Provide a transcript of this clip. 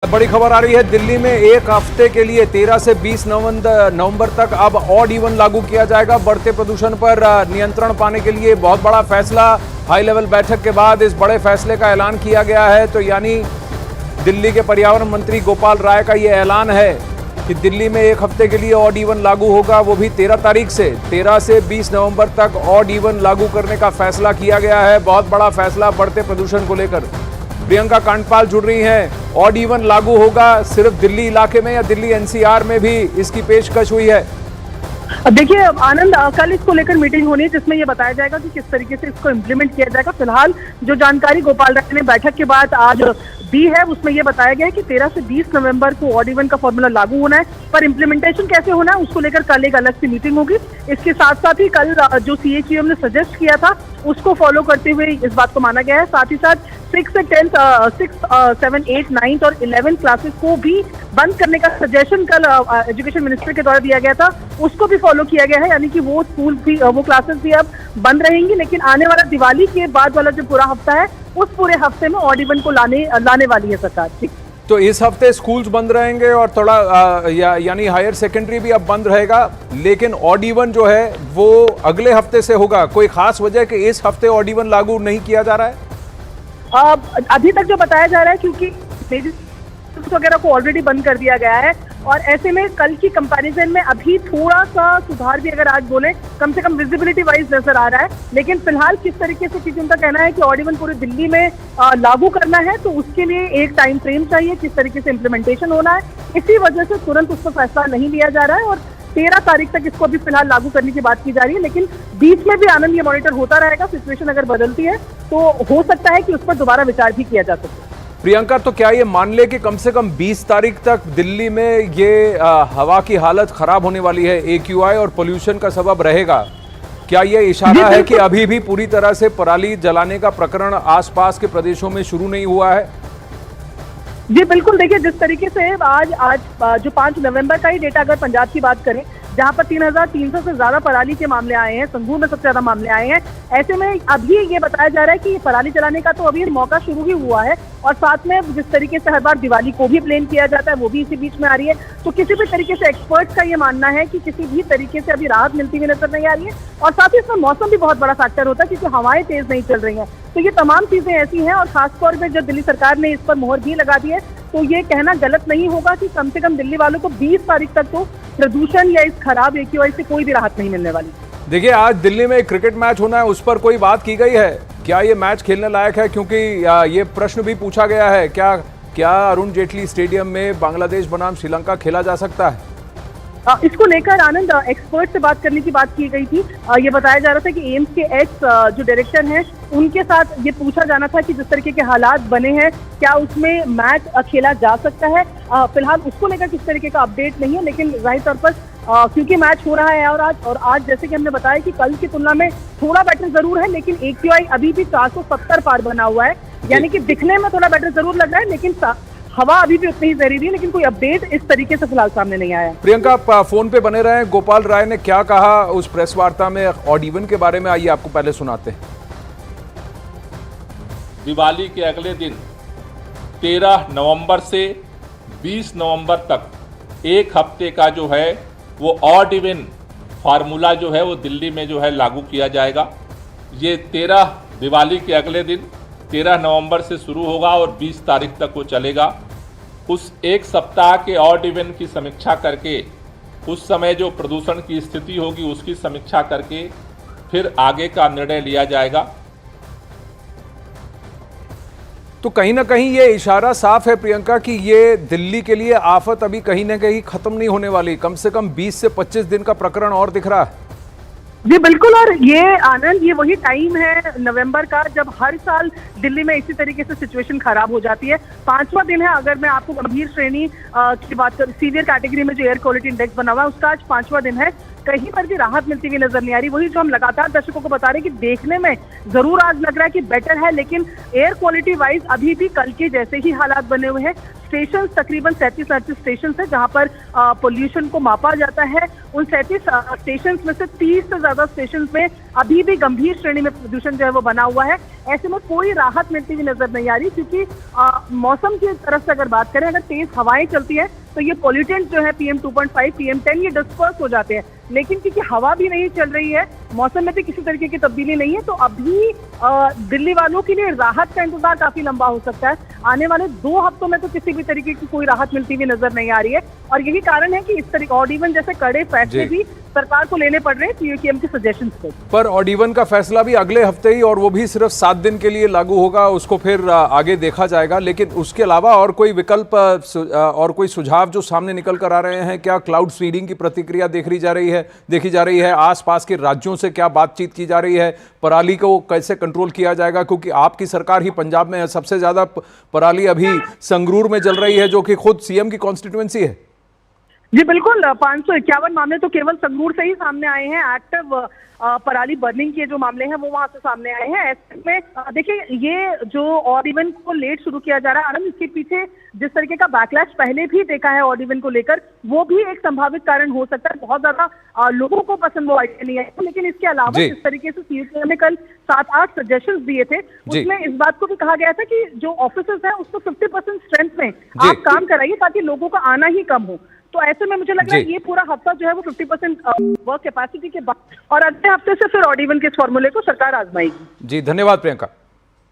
बड़ी खबर आ रही है। दिल्ली में एक हफ्ते के लिए 13 से 20 नवंबर तक अब ऑड इवन लागू किया जाएगा। बढ़ते प्रदूषण पर नियंत्रण पाने के लिए बहुत बड़ा फैसला। हाई लेवल बैठक के बाद इस बड़े फैसले का ऐलान किया गया है। तो यानी दिल्ली के पर्यावरण मंत्री गोपाल राय का यह ऐलान है कि दिल्ली में एक हफ्ते के लिए ऑड इवन लागू होगा, वो भी 13 तारीख से। 13 से 20 नवंबर तक ऑड इवन लागू करने का फैसला किया गया है। बहुत बड़ा फैसला बढ़ते प्रदूषण को लेकर। प्रियंका कांडपाल जुड़ रही हैं। ऑड इवन लागू होगा सिर्फ दिल्ली इलाके में या दिल्ली एनसीआर में भी इसकी पेशकश हुई है? देखिए आनंद, कल इसको लेकर मीटिंग होनी है जिसमें ये बताया जाएगा कि किस तरीके से इसको इम्प्लीमेंट किया जाएगा। फिलहाल जो जानकारी गोपाल राय ने बैठक के बाद आज दी है उसमें यह बताया गया है कि 13 से 20 नवंबर को ऑड इवन का फॉर्मूला लागू होना है, पर इम्प्लीमेंटेशन कैसे होना है उसको लेकर कल एक अलग सी मीटिंग होगी। इसके साथ साथ ही कल जो CHUM ने सजेस्ट किया था उसको फॉलो करते हुए इस बात को माना गया है। साथ ही साथ 6 से 10, 6, 7, 8, 9 और 11 क्लासेस को भी बंद करने का सजेशन कल एजुकेशन मिनिस्टर के द्वारा दिया गया था, उसको भी फॉलो किया गया है। यानी कि वो स्कूल भी, वो क्लासेस भी अब बंद रहेंगी, लेकिन आने वाला दिवाली के बाद वाला जो पूरा हफ्ता है उस पूरे हफ्ते में ऑड इवन को लाने वाली है सरकार। ठीक, तो इस हफ्ते स्कूल्स बंद रहेंगे और थोड़ा यानी हायर सेकेंडरी भी अब बंद रहेगा, लेकिन ऑड इवन जो है वो अगले हफ्ते से होगा। कोई खास वजह कि इस हफ्ते ऑड इवन लागू नहीं किया जा रहा है? अभी तक जो बताया जा रहा है क्योंकि वगैरह को ऑलरेडी बंद कर दिया गया है और ऐसे में कल की कंपैरिजन में अभी थोड़ा सा सुधार भी अगर आज बोले कम से कम विजिबिलिटी वाइज नजर आ रहा है। लेकिन फिलहाल किस तरीके से, क्योंकि उनका कहना है कि ऑड इवन पूरे दिल्ली में लागू करना है तो उसके लिए एक टाइम फ्रेम चाहिए, किस तरीके से इम्प्लीमेंटेशन होना है। इसी वजह से तुरंत उस पर फैसला नहीं लिया जा रहा है और 13 तारीख तक इसको अभी फिलहाल लागू करने की बात की जा रही है। लेकिन बीच में भी आनंद ये मॉनिटर होता रहेगा। सिचुएशन अगर बदलती है तो हो सकता है कि उस पर दोबारा विचार भी किया जा सके। प्रियंका, तो क्या ये मान ले कि कम से कम 20 तारीख तक दिल्ली में ये हवा की हालत खराब होने वाली है, AQI और पोल्यूशन का सबब रहेगा? क्या ये इशारा है कि अभी भी पूरी तरह से पराली जलाने का प्रकरण आसपास के प्रदेशों में शुरू नहीं हुआ है? जी बिल्कुल, देखिए जिस तरीके से आज जो 5 नवंबर का ही डेटा अगर पंजाब की बात करें जहां पर 3,300 से ज्यादा पराली के मामले आए हैं, संगरूर में सबसे ज्यादा मामले आए हैं। ऐसे में अभी ये बताया जा रहा है कि पराली जलाने का तो अभी मौका शुरू ही हुआ है और साथ में जिस तरीके से हर बार दिवाली को भी ब्लेम किया जाता है वो भी इसी बीच में आ रही है। तो किसी भी तरीके से एक्सपर्ट्स का ये मानना है कि किसी भी तरीके से अभी राहत मिलती हुई नजर नहीं आ रही है और साथ ही इसमें मौसम भी बहुत बड़ा फैक्टर होता है क्योंकि हवाएं तेज नहीं चल रही हैं। तो ये तमाम चीजें ऐसी हैं और खासतौर पर जब दिल्ली सरकार ने इस पर मोहर भी लगा दी है तो ये कहना गलत नहीं होगा कि कम से कम दिल्ली वालों को 20 तारीख तक तो प्रदूषण या इस खराब AQI से कोई भी राहत नहीं मिलने वाली। देखिए, आज दिल्ली में एक क्रिकेट मैच होना है, उस पर कोई बात की गई है? क्या ये मैच खेलने लायक है? क्योंकि ये प्रश्न भी पूछा गया है, क्या अरुण जेटली स्टेडियम में बांग्लादेश बनाम श्रीलंका खेला जा सकता है? इसको लेकर आनंद एक्सपर्ट से बात करने की बात की गई थी। ये बताया जा रहा था कि एम्स के एक्स जो डायरेक्टर हैं उनके साथ ये पूछा जाना था कि जिस तरीके के हालात बने हैं क्या उसमें मैच खेला जा सकता है। फिलहाल उसको लेकर किस तरीके का अपडेट नहीं है, लेकिन जाहिर तौर पर क्योंकि मैच हो रहा है और आज जैसे कि हमने बताया कि कल की तुलना में थोड़ा बेटर जरूर है, लेकिन AQI अभी भी 470 पार बना हुआ है। यानी कि दिखने में थोड़ा बेटर जरूर लग रहा है लेकिन हवा अभी भी उतनी ही जहरीली है, लेकिन कोई अपडेट इस तरीके से फिलहाल सामने नहीं आया। प्रियंका, फोन पे बने रहे। गोपाल राय ने क्या कहा उस प्रेस वार्ता में ऑड इवन के बारे में, आइए आपको पहले सुनाते हैं। दिवाली के अगले दिन 13 नवंबर से 20 नवंबर तक एक हफ्ते का जो है वो ऑड इवन फार्मूला जो है वो दिल्ली में जो है लागू किया जाएगा। ये 13 दिवाली के अगले दिन 13 नवंबर से शुरू होगा और 20 तारीख तक वो चलेगा। उस एक सप्ताह के ऑड इवन की समीक्षा करके उस समय जो प्रदूषण की स्थिति होगी उसकी समीक्षा करके फिर आगे का निर्णय लिया जाएगा। तो कहीं ना कहीं ये इशारा साफ है प्रियंका कि ये दिल्ली के लिए आफत अभी कहीं ना कहीं खत्म नहीं होने वाली। कम से कम 20 से 25 दिन का प्रकरण और दिख रहा है। जी बिल्कुल, और ये आनंद, ये वही टाइम है नवंबर का जब हर साल दिल्ली में इसी तरीके से सिचुएशन खराब हो जाती है। 5वां दिन है। अगर मैं आपको गंभीर श्रेणी की बात करूं, सीवियर कैटेगरी में जो एयर क्वालिटी इंडेक्स बना हुआ है उसका आज 5वां दिन है। कहीं पर भी राहत मिलती हुई नजर नहीं आ रही। वही जो हम लगातार दर्शकों को बता रहे हैं कि देखने में जरूर आज लग रहा है कि बेटर है, लेकिन एयर क्वालिटी वाइज अभी भी कल के जैसे ही हालात बने हुए हैं। स्टेशन तकरीबन 37-38 स्टेशन है जहां पर पोल्यूशन को मापा जाता है। उन 37 स्टेशन में से 30 से ज्यादा स्टेशन में अभी भी गंभीर श्रेणी में प्रदूषण जो है वो बना हुआ है। ऐसे में कोई राहत मिलती हुई नजर नहीं आ रही, क्योंकि मौसम की तरफ से अगर बात करें, अगर तेज हवाएं चलती है तो ये पॉल्यूटेंट जो है PM 2.5 PM 10 ये डिस्पर्स हो जाते हैं। लेकिन क्योंकि हवा भी नहीं चल रही है, मौसम में भी किसी तरीके की तब्दीली नहीं है, तो अभी दिल्ली वालों के लिए राहत का इंतजार काफी लंबा हो सकता है। आने वाले 2 हफ्तों में तो किसी भी तरीके की कोई राहत मिलती हुई नजर नहीं आ रही है, और यही कारण है कि इस तरीके ऑड इवन जैसे कड़े फैसले भी सरकार को लेने पड़ रहे हैं पीएम के सजेशंस पे। पर ऑड इवन का फैसला भी अगले हफ्ते ही, और वो भी सिर्फ 7 दिन के लिए लागू होगा, उसको फिर आगे देखा जाएगा। लेकिन उसके अलावा और कोई विकल्प और कोई सुझाव जो सामने निकल कर आ रहे हैं? क्या क्लाउड सीडिंग की प्रतिक्रिया देखी जा रही है? आसपास के राज्यों से क्या बातचीत की जा रही है? पराली को कैसे कंट्रोल किया जाएगा? क्योंकि आपकी सरकार ही पंजाब में सबसे ज्यादा पराली अभी संगरूर में जल रही है, जो कि खुद सीएम की कॉन्स्टिट्यूएंसी है। जी बिल्कुल, 551 मामले तो केवल संगरूर से ही सामने आए हैं। एक्टिव पराली बर्निंग के जो मामले हैं वो वहां से सामने आए हैं। ऐसे में देखिए, ये जो ऑड इवन को लेट शुरू किया जा रहा है आनंद, इसके पीछे जिस तरीके का बैकलैश पहले भी देखा है ऑड इवन को लेकर, वो भी एक संभावित कारण हो सकता है। बहुत ज्यादा लोगों को पसंद वो आइडिया नहीं है, लेकिन इसके अलावा जिस तरीके से सीएम ने कल 7-8 सजेशंस दिए थे, उसमें इस बात को भी कहा गया था कि जो ऑफिसर्स हैं उसको 50% स्ट्रेंथ में आप काम कराइए ताकि लोगों का आना ही कम हो। तो ऐसे में मुझे लग रहा है ये पूरा हफ्ता जो है वो 50% वर्क कैपेसिटी के बाद, और अगले हफ्ते से फिर ऑड इवन के इस फॉर्मूले को सरकार आजमाएगी। जी धन्यवाद प्रियंका।